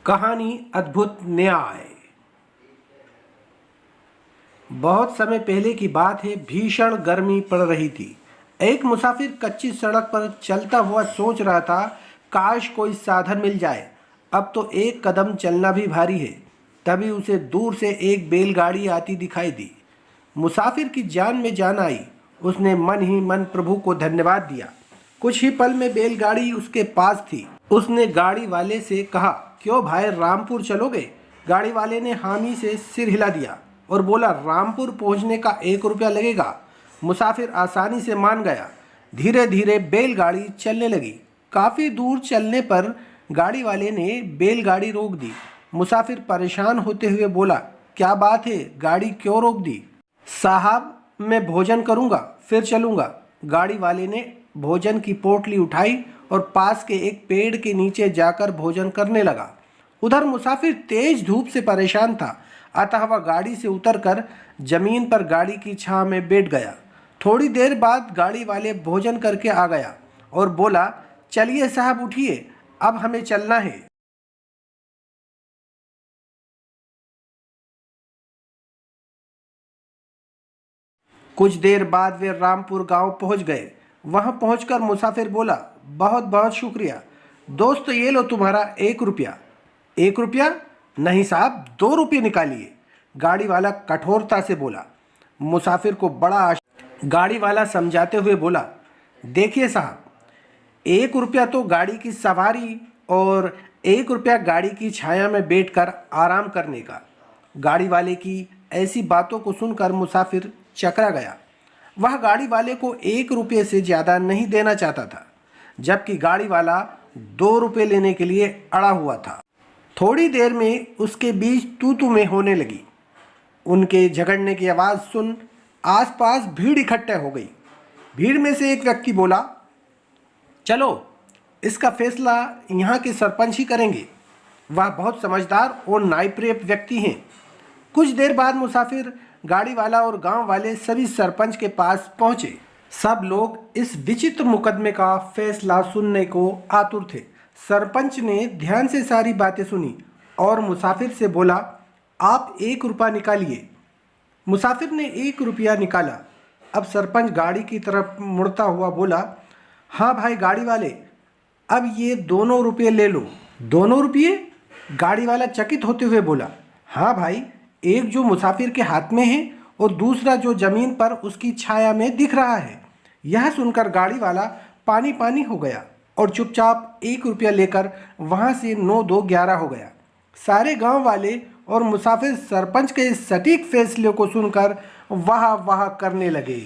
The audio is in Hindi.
कहानी अद्भुत न्याय। बहुत समय पहले की बात है। भीषण गर्मी पड़ रही थी। एक मुसाफिर कच्ची सड़क पर चलता हुआ सोच रहा था, काश कोई साधन मिल जाए। अब तो एक कदम चलना भी भारी है। तभी उसे दूर से एक बैलगाड़ी आती दिखाई दी। मुसाफिर की जान में जान आई। उसने मन ही मन प्रभु को धन्यवाद दिया। कुछ ही पल में बैलगाड़ी उसके पास थी। उसने गाड़ी वाले से कहा, क्यों भाई, रामपुर चलोगे? गाड़ी वाले ने हामी से सिर हिला दिया और बोला, रामपुर पहुंचने का 1 रुपया लगेगा। मुसाफिर आसानी से मान गया। धीरे धीरे बैलगाड़ी चलने लगी। काफ़ी दूर चलने पर गाड़ी वाले ने बैलगाड़ी रोक दी। मुसाफिर परेशान होते हुए बोला, क्या बात है, गाड़ी क्यों रोक दी? साहब, मैं भोजन करूंगा फिर चलूंगा। गाड़ी वाले ने भोजन की पोटली उठाई और पास के एक पेड़ के नीचे जाकर भोजन करने लगा। उधर मुसाफिर तेज धूप से परेशान था, अतः वह गाड़ी से उतरकर जमीन पर गाड़ी की छांव में बैठ गया। थोड़ी देर बाद गाड़ी वाले भोजन करके आ गया और बोला, चलिए साहब उठिए, अब हमें चलना है। कुछ देर बाद वे रामपुर गांव पहुंच गए। वहां पहुंचकर मुसाफिर बोला, बहुत बहुत शुक्रिया दोस्त, ये लो तुम्हारा 1 रुपया। 1 रुपया? नहीं साहब, 2 रुपये निकालिए, गाड़ी वाला कठोरता से बोला। मुसाफिर को गाड़ी वाला समझाते हुए बोला, देखिए साहब, 1 रुपया तो गाड़ी की सवारी और 1 रुपया गाड़ी की छाया में बैठकर आराम करने का। गाड़ी वाले की ऐसी बातों को सुनकर मुसाफिर चकरा गया। वह गाड़ी वाले को 1 रुपये से ज़्यादा नहीं देना चाहता था, जबकि गाड़ी वाला 2 रुपये लेने के लिए अड़ा हुआ था। थोड़ी देर में उसके बीच तू तू में होने लगी। उनके झगड़ने की आवाज़ सुन आसपास भीड़ इकट्ठा हो गई। भीड़ में से एक व्यक्ति बोला, चलो, इसका फैसला यहाँ के सरपंच ही करेंगे। वह बहुत समझदार और न्यायप्रिय व्यक्ति हैं। कुछ देर बाद मुसाफिर, गाड़ी वाला और गांव वाले सभी सरपंच के पास पहुंचे। सब लोग इस विचित्र मुकदमे का फैसला सुनने को आतुर थे। सरपंच ने ध्यान से सारी बातें सुनी और मुसाफिर से बोला, आप 1 रुपया निकालिए। मुसाफिर ने 1 रुपया निकाला। अब सरपंच गाड़ी की तरफ मुड़ता हुआ बोला, हाँ भाई गाड़ी वाले, अब ये दोनों रुपये ले लो। 2 रुपये? गाड़ी वाला चकित होते हुए बोला, हाँ भाई, एक जो मुसाफिर के हाथ में है और दूसरा जो जमीन पर उसकी छाया में दिख रहा है। यह सुनकर गाड़ी वाला पानी पानी हो गया और चुपचाप 1 रुपया लेकर वहाँ से 9 2 11 हो गया। सारे गांव वाले और मुसाफिर सरपंच के इस सटीक फैसले को सुनकर वाह वाह करने लगे।